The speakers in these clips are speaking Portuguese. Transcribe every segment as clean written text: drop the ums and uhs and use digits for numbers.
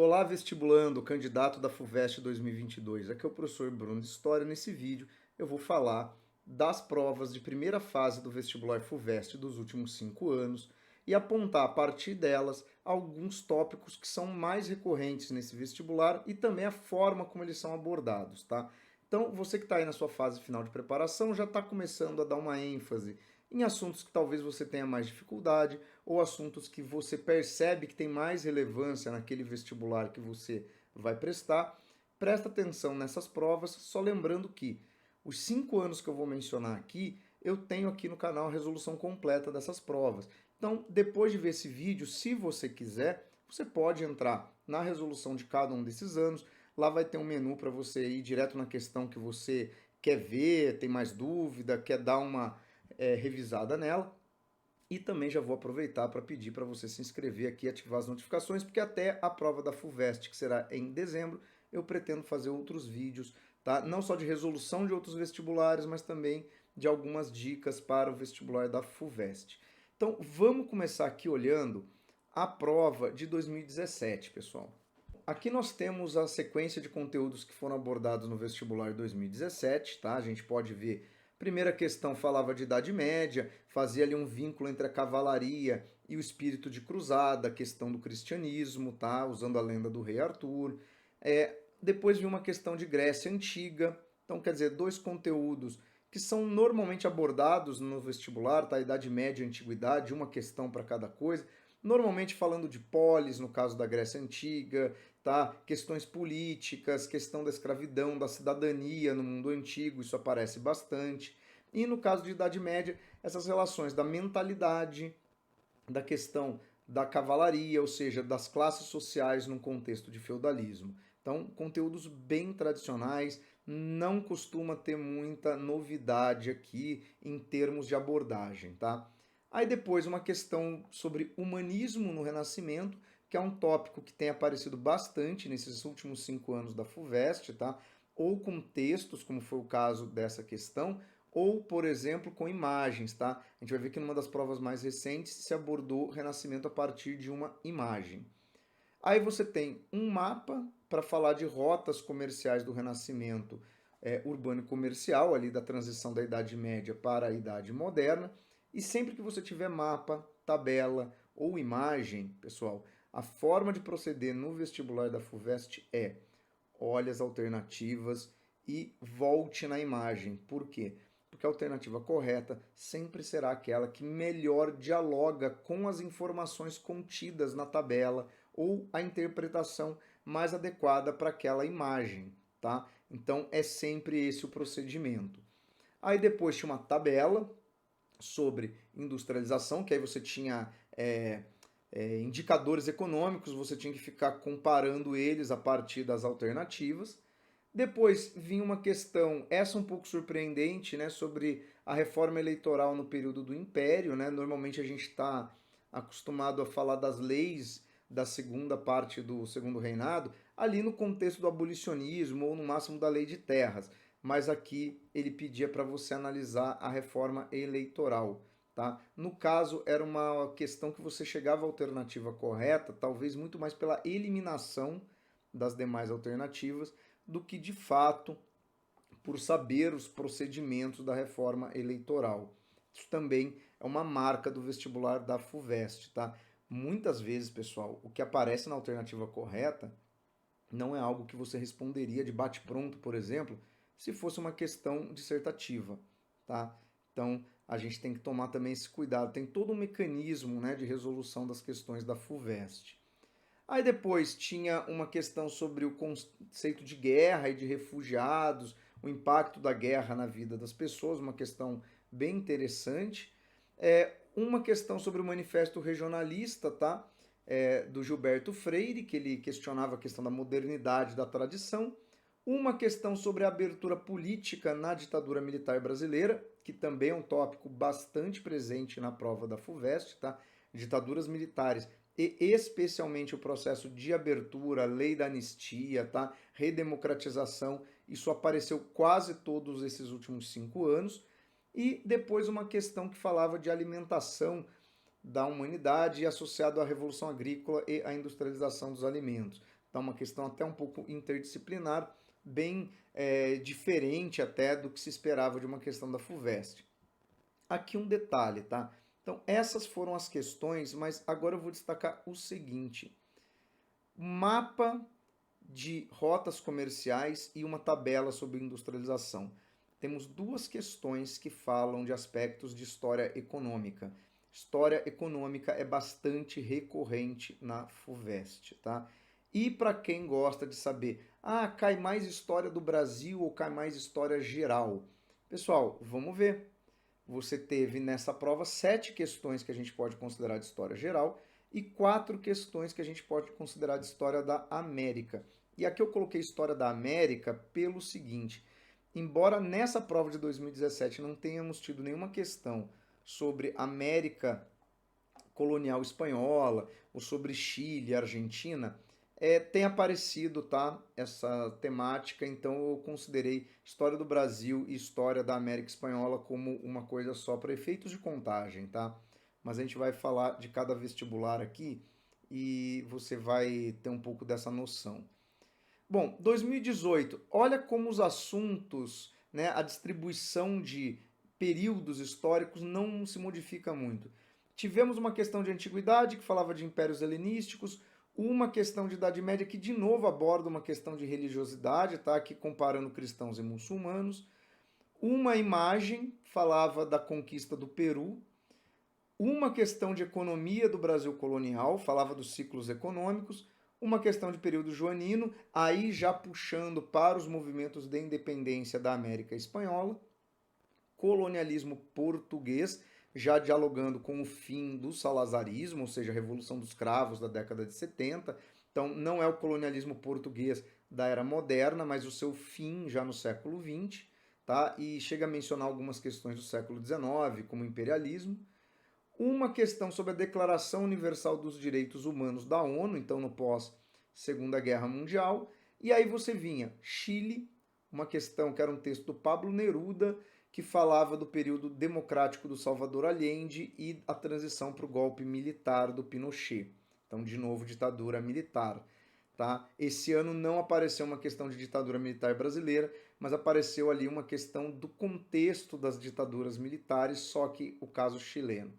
Olá, vestibulando, candidato da FUVEST 2022. Aqui é o professor Bruno de História. Nesse vídeo eu vou falar das provas de primeira fase do vestibular FUVEST dos últimos 5 anos e apontar a partir delas alguns tópicos que são mais recorrentes nesse vestibular e também a forma como eles são abordados, tá? Então, você que está aí na sua fase final de preparação já está começando a dar uma ênfase em assuntos que talvez você tenha mais dificuldade ou assuntos que você percebe que tem mais relevância naquele vestibular que você vai prestar. Presta atenção nessas provas, só lembrando que os 5 anos que eu vou mencionar aqui, eu tenho aqui no canal a resolução completa dessas provas. Então, depois de ver esse vídeo, se você quiser, você pode entrar na resolução de cada um desses anos. Lá vai ter um menu para você ir direto na questão que você quer ver, tem mais dúvida, quer dar uma revisada nela. E também já vou aproveitar para pedir para você se inscrever aqui e ativar as notificações, porque até a prova da FUVEST, que será em dezembro, eu pretendo fazer outros vídeos, tá? Não só de resolução de outros vestibulares, mas também de algumas dicas para o vestibular da FUVEST. Então, vamos começar aqui olhando a prova de 2017, pessoal. Aqui nós temos a sequência de conteúdos que foram abordados no vestibular 2017, tá? A gente pode ver, primeira questão falava de Idade Média, fazia ali um vínculo entre a cavalaria e o espírito de cruzada, a questão do cristianismo, tá? Usando a lenda do rei Arthur. Depois vinha uma questão de Grécia Antiga, então quer dizer, dois conteúdos que são normalmente abordados no vestibular, tá? Idade Média e Antiguidade, uma questão para cada coisa, normalmente falando de polis, no caso da Grécia Antiga, tá? Questões políticas, questão da escravidão, da cidadania no mundo antigo, isso aparece bastante. E no caso de Idade Média, essas relações da mentalidade, da questão da cavalaria, ou seja, das classes sociais num contexto de feudalismo. Então, conteúdos bem tradicionais, não costuma ter muita novidade aqui em termos de abordagem, tá? Aí depois uma questão sobre humanismo no Renascimento, que é um tópico que tem aparecido bastante nesses últimos 5 anos da FUVEST, tá? Ou com textos, como foi o caso dessa questão, ou, por exemplo, com imagens, tá? A gente vai ver que numa das provas mais recentes se abordou o Renascimento a partir de uma imagem. Aí você tem um mapa para falar de rotas comerciais do Renascimento urbano e comercial, ali da transição da Idade Média para a Idade Moderna. E sempre que você tiver mapa, tabela ou imagem, pessoal, a forma de proceder no vestibular da FUVEST é olhe as alternativas e volte na imagem. Por quê? Porque a alternativa correta sempre será aquela que melhor dialoga com as informações contidas na tabela ou a interpretação mais adequada para aquela imagem, tá? Então é sempre esse o procedimento. Aí depois tinha uma tabela sobre industrialização, que aí você tinha indicadores econômicos, você tinha que ficar comparando eles a partir das alternativas. Depois vinha uma questão, essa um pouco surpreendente, né, sobre a reforma eleitoral no período do Império, né? Normalmente a gente está acostumado a falar das leis da segunda parte do Segundo Reinado, ali no contexto do abolicionismo ou no máximo da lei de terras. Mas aqui ele pedia para você analisar a reforma eleitoral, tá? No caso, era uma questão que você chegava à alternativa correta, talvez muito mais pela eliminação das demais alternativas, do que de fato por saber os procedimentos da reforma eleitoral. Isso também é uma marca do vestibular da FUVEST, tá? Muitas vezes, pessoal, o que aparece na alternativa correta não é algo que você responderia de bate-pronto, por exemplo, se fosse uma questão dissertativa, tá? Então, a gente tem que tomar também esse cuidado. Tem todo um mecanismo, né, de resolução das questões da FUVEST. Aí depois tinha uma questão sobre o conceito de guerra e de refugiados, o impacto da guerra na vida das pessoas, uma questão bem interessante. Uma questão sobre o manifesto regionalista, tá? Do Gilberto Freire, que ele questionava a questão da modernidade da tradição. Uma questão sobre a abertura política na ditadura militar brasileira, que também é um tópico bastante presente na prova da FUVEST, tá? Ditaduras militares e especialmente o processo de abertura, lei da anistia, tá? Redemocratização, isso apareceu quase todos esses últimos 5 anos. E depois uma questão que falava de alimentação da humanidade associado à Revolução Agrícola e à industrialização dos alimentos. Tá uma questão até um pouco interdisciplinar, bem diferente até do que se esperava de uma questão da FUVEST. Aqui um detalhe, tá? Então, essas foram as questões, mas agora eu vou destacar o seguinte: mapa de rotas comerciais e uma tabela sobre industrialização. Temos duas questões que falam de aspectos de história econômica. História econômica é bastante recorrente na FUVEST, tá? E para quem gosta de saber, cai mais história do Brasil ou cai mais história geral? Pessoal, vamos ver. Você teve nessa prova 7 questões que a gente pode considerar de história geral e 4 questões que a gente pode considerar de história da América. E aqui eu coloquei história da América pelo seguinte: embora nessa prova de 2017 não tenhamos tido nenhuma questão sobre América colonial espanhola ou sobre Chile, Argentina, tem aparecido, tá, essa temática, então eu considerei história do Brasil e história da América Espanhola como uma coisa só para efeitos de contagem, tá? Mas a gente vai falar de cada vestibular aqui e você vai ter um pouco dessa noção. Bom, 2018, olha como os assuntos, né, a distribuição de períodos históricos não se modifica muito. Tivemos uma questão de antiguidade que falava de impérios helenísticos, uma questão de Idade Média que de novo aborda uma questão de religiosidade, tá? Aqui comparando cristãos e muçulmanos. Uma imagem falava da conquista do Peru. Uma questão de economia do Brasil colonial, falava dos ciclos econômicos. Uma questão de período joanino, aí já puxando para os movimentos de independência da América Espanhola. Colonialismo português, já dialogando com o fim do salazarismo, ou seja, a Revolução dos Cravos da década de 70. Então, não é o colonialismo português da era moderna, mas o seu fim já no século XX, tá? E chega a mencionar algumas questões do século XIX, como o imperialismo. Uma questão sobre a Declaração Universal dos Direitos Humanos da ONU, então no pós-Segunda Guerra Mundial. E aí você vinha Chile, uma questão que era um texto do Pablo Neruda, que falava do período democrático do Salvador Allende e a transição para o golpe militar do Pinochet. Então, de novo, ditadura militar. Tá? Esse ano não apareceu uma questão de ditadura militar brasileira, mas apareceu ali uma questão do contexto das ditaduras militares, só que o caso chileno.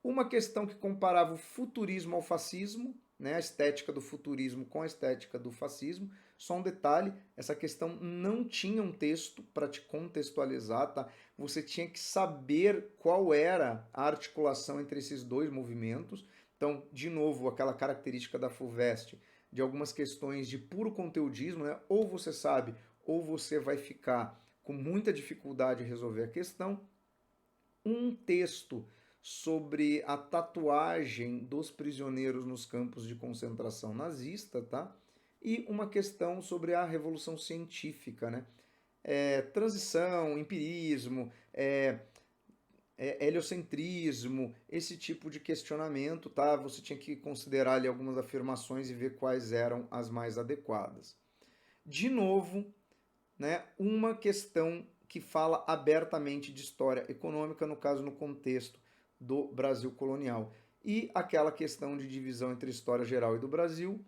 Uma questão que comparava o futurismo ao fascismo, né, a estética do futurismo com a estética do fascismo. Só um detalhe, essa questão não tinha um texto para te contextualizar, tá? Você tinha que saber qual era a articulação entre esses dois movimentos. Então, de novo, aquela característica da FUVEST, de algumas questões de puro conteudismo, né? Ou você sabe, ou você vai ficar com muita dificuldade em resolver a questão. Um texto sobre a tatuagem dos prisioneiros nos campos de concentração nazista, tá? E uma questão sobre a revolução científica, né? Transição, empirismo, heliocentrismo, esse tipo de questionamento, tá? Você tinha que considerar ali algumas afirmações e ver quais eram as mais adequadas. De novo, né, uma questão que fala abertamente de história econômica, no caso, no contexto do Brasil colonial. E aquela questão de divisão entre história geral e do Brasil,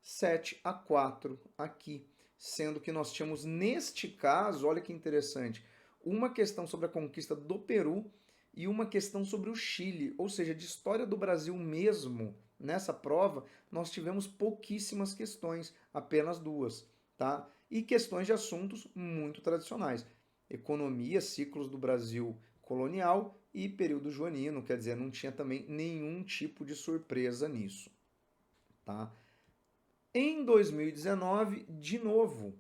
7-4 aqui. Sendo que nós tínhamos, neste caso, olha que interessante, uma questão sobre a conquista do Peru e uma questão sobre o Chile, ou seja, de história do Brasil mesmo. Nessa prova, nós tivemos pouquíssimas questões, apenas 2, tá? E questões de assuntos muito tradicionais. Economia, ciclos do Brasil colonial e período joanino, quer dizer, não tinha também nenhum tipo de surpresa nisso, tá? Em 2019, de novo,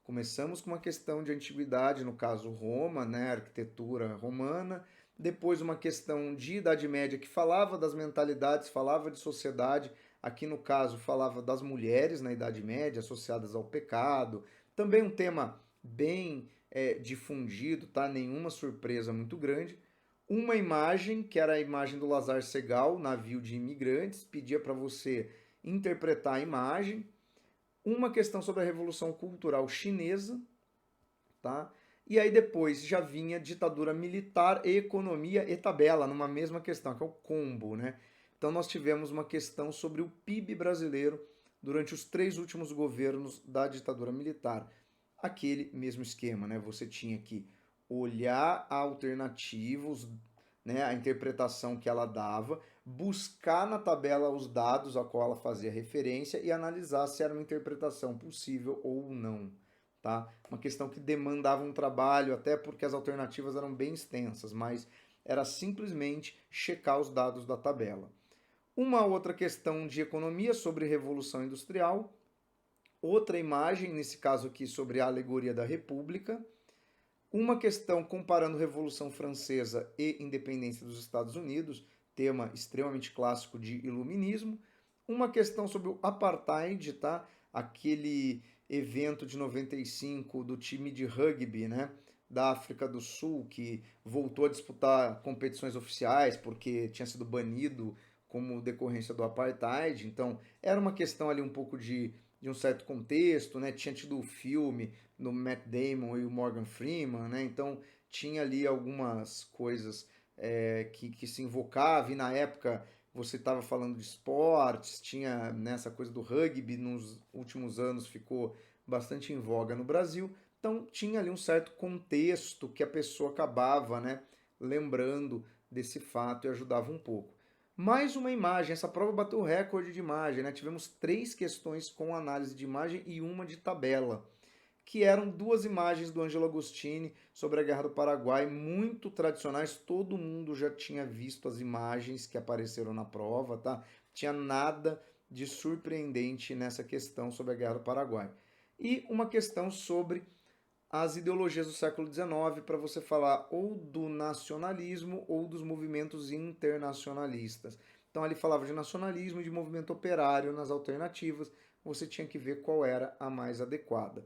começamos com uma questão de antiguidade, no caso Roma, né, arquitetura romana, depois uma questão de Idade Média que falava das mentalidades, falava de sociedade, aqui no caso falava das mulheres na Idade Média associadas ao pecado, também um tema bem difundido, tá? Nenhuma surpresa muito grande. Uma imagem, que era a imagem do Lazar Segal, navio de imigrantes, pedia para você interpretar a imagem. Uma questão sobre a Revolução Cultural Chinesa, tá? E aí depois já vinha ditadura militar e economia e tabela, numa mesma questão, que é o combo, né? Então nós tivemos uma questão sobre o PIB brasileiro durante os 3 últimos governos da ditadura militar. Aquele mesmo esquema, né? Você tinha que olhar alternativos, né, a interpretação que ela dava, buscar na tabela os dados a qual ela fazia referência e analisar se era uma interpretação possível ou não, tá? Uma questão que demandava um trabalho, até porque as alternativas eram bem extensas, mas era simplesmente checar os dados da tabela. Uma outra questão de economia sobre Revolução Industrial, outra imagem, nesse caso aqui sobre a alegoria da República, uma questão comparando Revolução Francesa e independência dos Estados Unidos, tema extremamente clássico de iluminismo, uma questão sobre o apartheid, tá? Aquele evento de 95 do time de rugby, né, da África do Sul, que voltou a disputar competições oficiais porque tinha sido banido como decorrência do apartheid. Então, era uma questão ali um pouco de um certo contexto, né? Tinha tido o filme no Matt Damon e o Morgan Freeman, né? Então tinha ali algumas coisas que se invocavam, e na época você estava falando de esportes, tinha nessa coisa do rugby, nos últimos anos ficou bastante em voga no Brasil, então tinha ali um certo contexto que a pessoa acabava, né, lembrando desse fato e ajudava um pouco. Mais uma imagem, essa prova bateu o recorde de imagem, né? Tivemos 3 questões com análise de imagem e uma de tabela, que eram 2 imagens do Ângelo Agostini sobre a Guerra do Paraguai, muito tradicionais, todo mundo já tinha visto as imagens que apareceram na prova, tá? Tinha nada de surpreendente nessa questão sobre a Guerra do Paraguai. E uma questão sobre as ideologias do século XIX, para você falar ou do nacionalismo ou dos movimentos internacionalistas. Então ele falava de nacionalismo e de movimento operário nas alternativas, você tinha que ver qual era a mais adequada.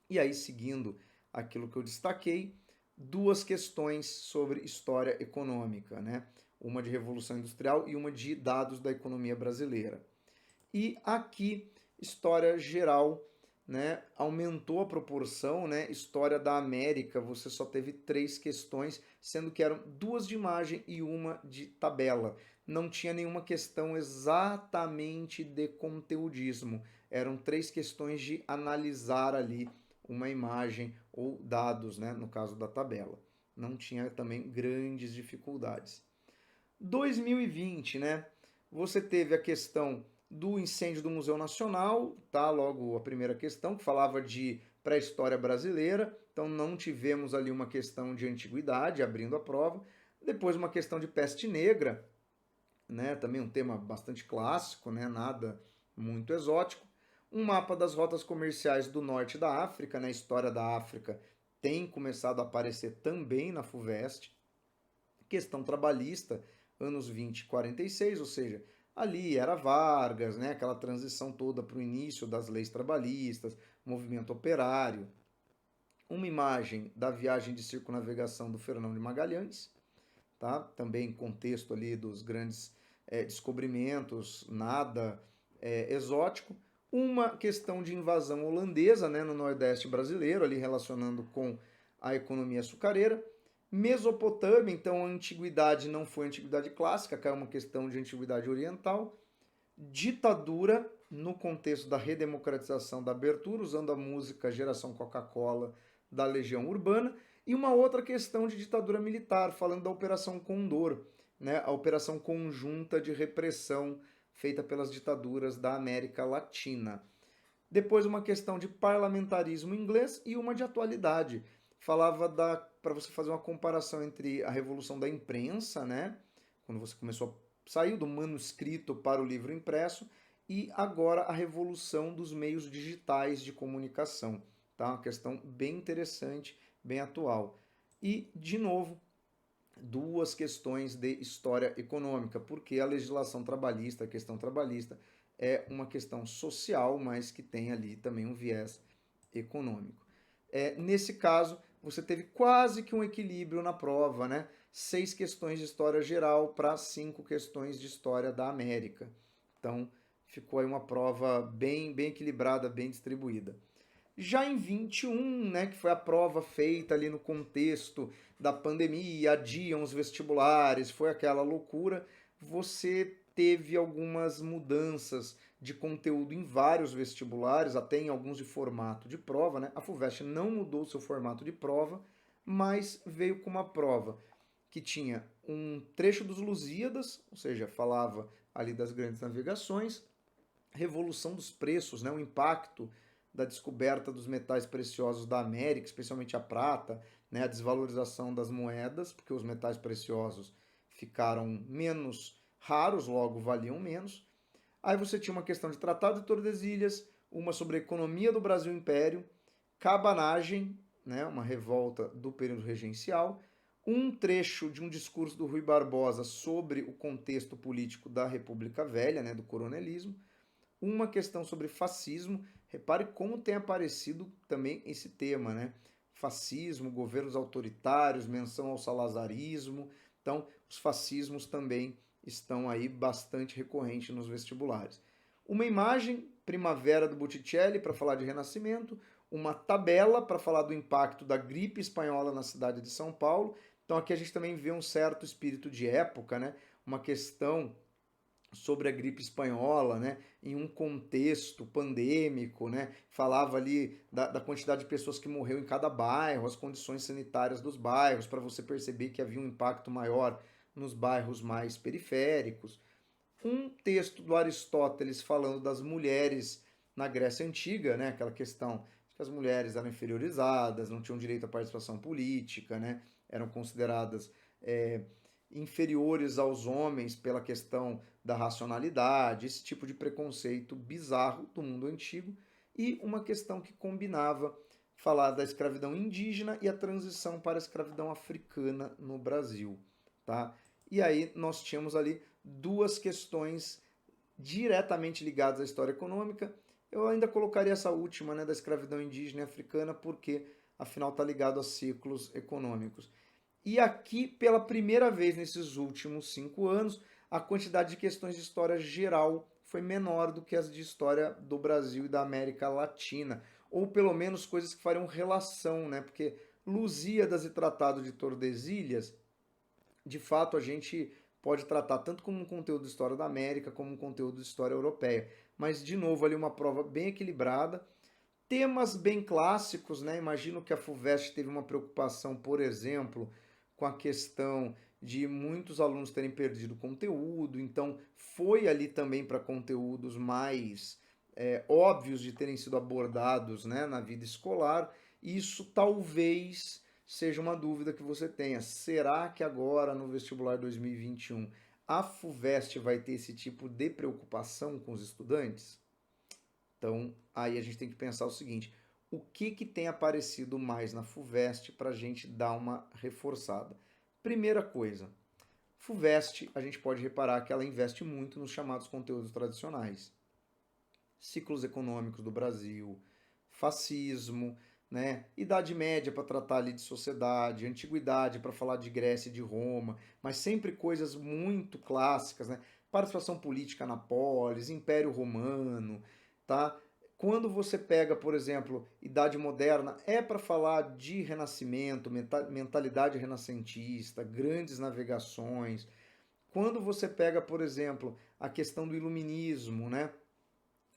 E aí, seguindo aquilo que eu destaquei, 2 questões sobre história econômica, né? Uma de Revolução Industrial e uma de dados da economia brasileira. E aqui, história geral, né? Aumentou a proporção, né? História da América, você só teve 3 questões, sendo que eram 2 de imagem e uma de tabela. Não tinha nenhuma questão exatamente de conteudismo. Eram 3 questões de analisar ali uma imagem ou dados, né? No caso da tabela. Não tinha também grandes dificuldades. 2020, né? Você teve a questão do incêndio do Museu Nacional, tá? Logo a primeira questão, que falava de pré-história brasileira, então não tivemos ali uma questão de antiguidade, abrindo a prova. Depois uma questão de peste negra, né? Também um tema bastante clássico, né? Nada muito exótico. Um mapa das rotas comerciais do norte da África, né? A história da África tem começado a aparecer também na FUVEST. Questão trabalhista, anos 20 e 46, ou seja, ali era Vargas, né, aquela transição toda para o início das leis trabalhistas, movimento operário. Uma imagem da viagem de circunnavegação do Fernão de Magalhães, tá? Também contexto ali dos grandes descobrimentos, nada exótico. Uma questão de invasão holandesa, né, no Nordeste brasileiro, ali relacionando com a economia açucareira. Mesopotâmia, então a antiguidade não foi antiguidade clássica, caiu uma questão de antiguidade oriental. Ditadura, no contexto da redemocratização da abertura, usando a música Geração Coca-Cola da Legião Urbana. E uma outra questão de ditadura militar, falando da Operação Condor, né, a operação conjunta de repressão feita pelas ditaduras da América Latina. Depois uma questão de parlamentarismo inglês e uma de atualidade. Falava para você fazer uma comparação entre a revolução da imprensa, né, quando você saiu do manuscrito para o livro impresso, e agora a revolução dos meios digitais de comunicação. Tá? Uma questão bem interessante, bem atual. E, de novo, 2 questões de história econômica, porque a legislação trabalhista, a questão trabalhista, é uma questão social, mas que tem ali também um viés econômico. Nesse caso, você teve quase que um equilíbrio na prova, né? 6 questões de história geral para 5 questões de história da América. Então, ficou aí uma prova bem equilibrada, bem distribuída. Já em 21, né, que foi a prova feita ali no contexto da pandemia, adiam os vestibulares, foi aquela loucura, você teve algumas mudanças de conteúdo em vários vestibulares, até em alguns de formato de prova, né? A FUVEST não mudou seu formato de prova, mas veio com uma prova que tinha um trecho dos Lusíadas, ou seja, falava ali das grandes navegações, revolução dos preços, né? O impacto da descoberta dos metais preciosos da América, especialmente a prata, né? A desvalorização das moedas, porque os metais preciosos ficaram menos raros, logo valiam menos. Aí você tinha uma questão de Tratado de Tordesilhas, uma sobre a economia do Brasil Império, cabanagem, né, uma revolta do período regencial, um trecho de um discurso do Rui Barbosa sobre o contexto político da República Velha, né, do coronelismo, uma questão sobre fascismo. Repare como tem aparecido também esse tema, né? Fascismo, governos autoritários, menção ao salazarismo. Então, os fascismos também estão aí bastante recorrentes nos vestibulares. Uma imagem, Primavera do Botticelli, para falar de Renascimento, uma tabela para falar do impacto da gripe espanhola na cidade de São Paulo. Então aqui a gente também vê um certo espírito de época, né? Uma questão sobre a gripe espanhola, né, em um contexto pandêmico, né, falava ali da quantidade de pessoas que morreu em cada bairro, as condições sanitárias dos bairros, para você perceber que havia um impacto maior nos bairros mais periféricos. Um texto do Aristóteles falando das mulheres na Grécia Antiga, né, aquela questão de que as mulheres eram inferiorizadas, não tinham direito à participação política, né, eram consideradas inferiores aos homens pela questão da racionalidade, esse tipo de preconceito bizarro do mundo antigo, e uma questão que combinava falar da escravidão indígena e a transição para a escravidão africana no Brasil, tá? E aí nós tínhamos ali duas questões diretamente ligadas à história econômica. Eu ainda colocaria essa última, né, da escravidão indígena e africana, porque afinal está ligado a ciclos econômicos. E aqui, pela primeira vez nesses últimos 5 anos, a quantidade de questões de história geral foi menor do que as de história do Brasil e da América Latina. Ou pelo menos coisas que fariam relação, né? Porque Lusíadas e Tratado de Tordesilhas, de fato, a gente pode tratar tanto como um conteúdo de história da América, como um conteúdo de história europeia. Mas, de novo, ali uma prova bem equilibrada. Temas bem clássicos, né? Imagino que a FUVEST teve uma preocupação, por exemplo, com a questão de muitos alunos terem perdido conteúdo, então foi ali também para conteúdos mais óbvios de terem sido abordados, né, na vida escolar. Isso talvez seja uma dúvida que você tenha. Será que agora no vestibular 2021 a FUVEST vai ter esse tipo de preocupação com os estudantes? Então, aí a gente tem que pensar o seguinte: o que tem aparecido mais na FUVEST para a gente dar uma reforçada? Primeira coisa, FUVEST, a gente pode reparar que ela investe muito nos chamados conteúdos tradicionais. Ciclos econômicos do Brasil, fascismo, né? Idade Média para tratar ali de sociedade, Antiguidade para falar de Grécia e de Roma, mas sempre coisas muito clássicas, né? Participação política na polis, Império Romano, tá? Quando você pega, por exemplo, Idade Moderna, é para falar de renascimento, mentalidade renascentista, grandes navegações. Quando você pega, por exemplo, a questão do iluminismo, né?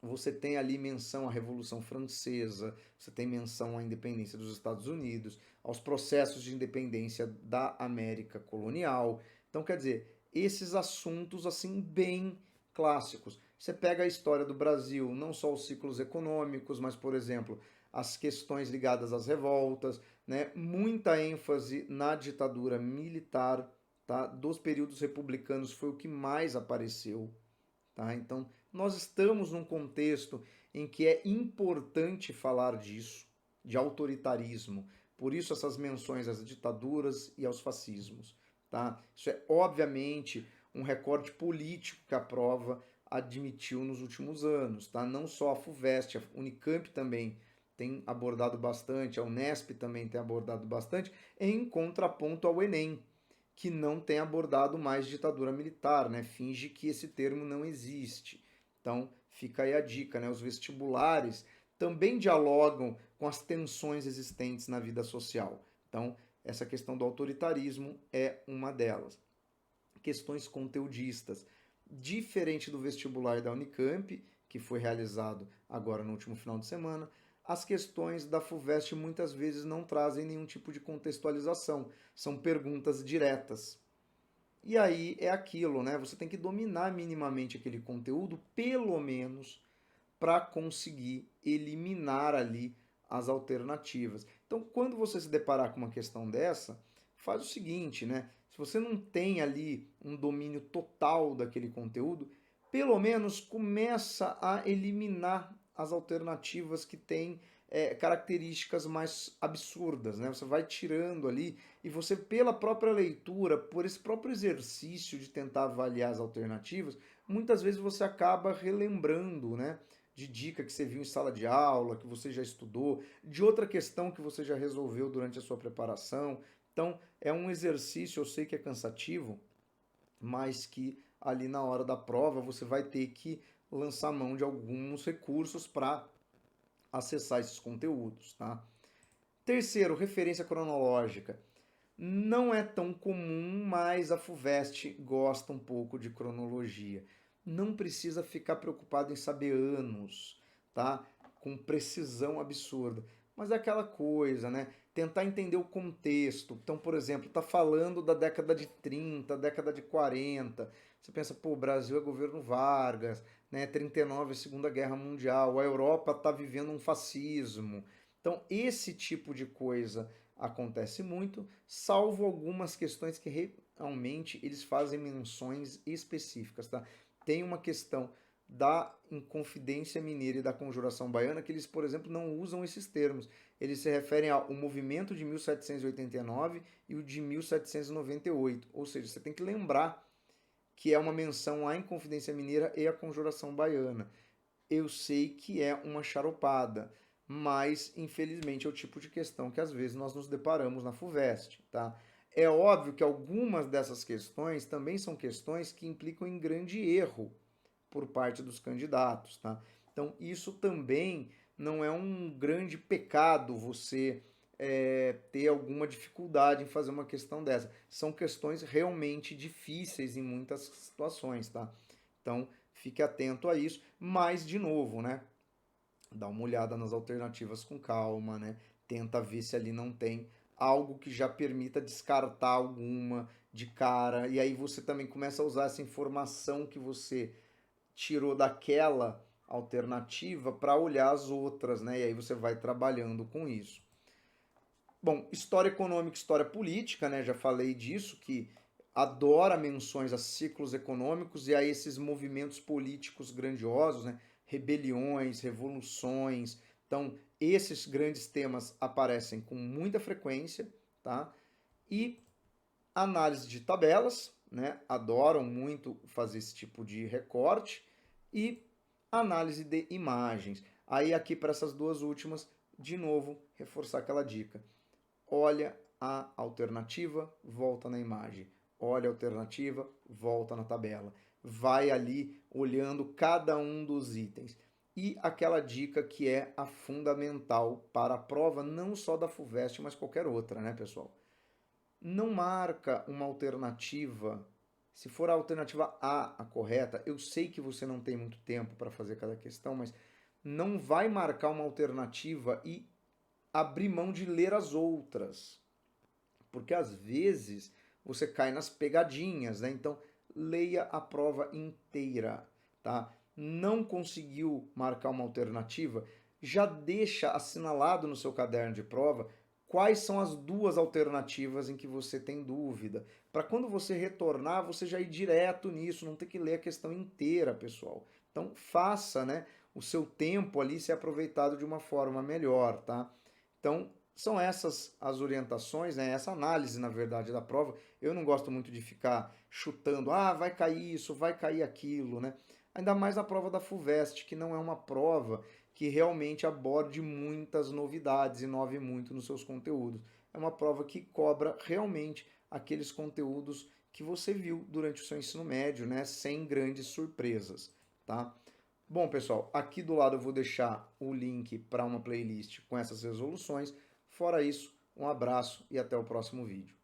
Você tem ali menção à Revolução Francesa, você tem menção à independência dos Estados Unidos, aos processos de independência da América colonial. Então, quer dizer, esses assuntos assim bem clássicos. Você pega a história do Brasil, não só os ciclos econômicos, mas, por exemplo, as questões ligadas às revoltas, né? Muita ênfase na ditadura militar, tá? Dos períodos republicanos foi o que mais apareceu, tá? Então, nós estamos num contexto em que é importante falar disso, de autoritarismo. Por isso essas menções às ditaduras e aos fascismos, tá? Isso é obviamente um recorte político que a prova admitiu nos últimos anos, tá? Não só a FUVEST, a Unicamp também tem abordado bastante, a Unesp também tem abordado bastante, em contraponto ao Enem, que não tem abordado mais ditadura militar, né? Finge que esse termo não existe. Então, fica aí a dica, né? Os vestibulares também dialogam com as tensões existentes na vida social. Então, essa questão do autoritarismo é uma delas. Questões conteudistas. Diferente do vestibular da Unicamp, que foi realizado agora no último final de semana, as questões da FUVEST muitas vezes não trazem nenhum tipo de contextualização, são perguntas diretas. E aí é aquilo, né? Você tem que dominar minimamente aquele conteúdo, pelo menos, para conseguir eliminar ali as alternativas. Então, quando você se deparar com uma questão dessa, faz o seguinte, né? Se você não tem ali um domínio total daquele conteúdo, pelo menos começa a eliminar as alternativas que têm características mais absurdas, né? Você vai tirando ali e você, pela própria leitura, por esse próprio exercício de tentar avaliar as alternativas, muitas vezes você acaba relembrando, né? De dica que você viu em sala de aula, que você já estudou, de outra questão que você já resolveu durante a sua preparação. Então, é um exercício, eu sei que é cansativo, mas que ali na hora da prova você vai ter que lançar mão de alguns recursos para acessar esses conteúdos, tá? Terceiro, referência cronológica. Não é tão comum, mas a FUVEST gosta um pouco de cronologia. Não precisa ficar preocupado em saber anos, tá? Com precisão absurda. Mas é aquela coisa, né? Tentar entender o contexto. Então, por exemplo, tá falando da década de 30, década de 40. Você pensa, pô, o Brasil é governo Vargas, né? 39 é Segunda Guerra Mundial, a Europa tá vivendo um fascismo. Então, esse tipo de coisa acontece muito, salvo algumas questões que realmente eles fazem menções específicas, tá? Tem uma questão da Inconfidência Mineira e da Conjuração Baiana que eles, por exemplo, não usam esses termos. Eles se referem ao movimento de 1789 e o de 1798. Ou seja, você tem que lembrar que é uma menção à Inconfidência Mineira e à Conjuração Baiana. Eu sei que é uma charopada, mas infelizmente é o tipo de questão que às vezes nós nos deparamos na FUVEST, tá? É óbvio que algumas dessas questões também são questões que implicam em grande erro por parte dos candidatos, tá? Então isso também não é um grande pecado você ter alguma dificuldade em fazer uma questão dessa. São questões realmente difíceis em muitas situações, tá? Então fique atento a isso, mas de novo, né? Dá uma olhada nas alternativas com calma, né? Tenta ver se ali não tem algo que já permita descartar alguma de cara. E aí você também começa a usar essa informação que você tirou daquela alternativa para olhar as outras, né? E aí você vai trabalhando com isso. Bom, história econômica, história política, né? Já falei disso, que adora menções a ciclos econômicos e a esses movimentos políticos grandiosos, né? Rebeliões, revoluções. Então, esses grandes temas aparecem com muita frequência, tá? E análise de tabelas, né? Adoram muito fazer esse tipo de recorte e análise de imagens. Aí aqui para essas duas últimas, de novo, reforçar aquela dica. Olha a alternativa, volta na imagem. Olha a alternativa, volta na tabela. Vai ali olhando cada um dos itens. E aquela dica que é a fundamental para a prova, não só da FUVEST, mas qualquer outra, né, pessoal? Não marca uma alternativa. Se for a alternativa A correta, eu sei que você não tem muito tempo para fazer cada questão, mas não vai marcar uma alternativa e abrir mão de ler as outras. Porque às vezes você cai nas pegadinhas, né? Então, leia a prova inteira, tá? Não conseguiu marcar uma alternativa, já deixa assinalado no seu caderno de prova quais são as duas alternativas em que você tem dúvida. Para quando você retornar, você já ir direto nisso, não ter que ler a questão inteira, pessoal. Então, faça, né, o seu tempo ali ser aproveitado de uma forma melhor, tá? Então, são essas as orientações, né? Essa análise, na verdade, da prova. Eu não gosto muito de ficar chutando, vai cair isso, vai cair aquilo, né? Ainda mais a prova da FUVEST, que não é uma prova que realmente aborde muitas novidades, inove muito nos seus conteúdos. É uma prova que cobra realmente aqueles conteúdos que você viu durante o seu ensino médio, né? Sem grandes surpresas, tá? Bom, pessoal, aqui do lado eu vou deixar o link para uma playlist com essas resoluções. Fora isso, um abraço e até o próximo vídeo.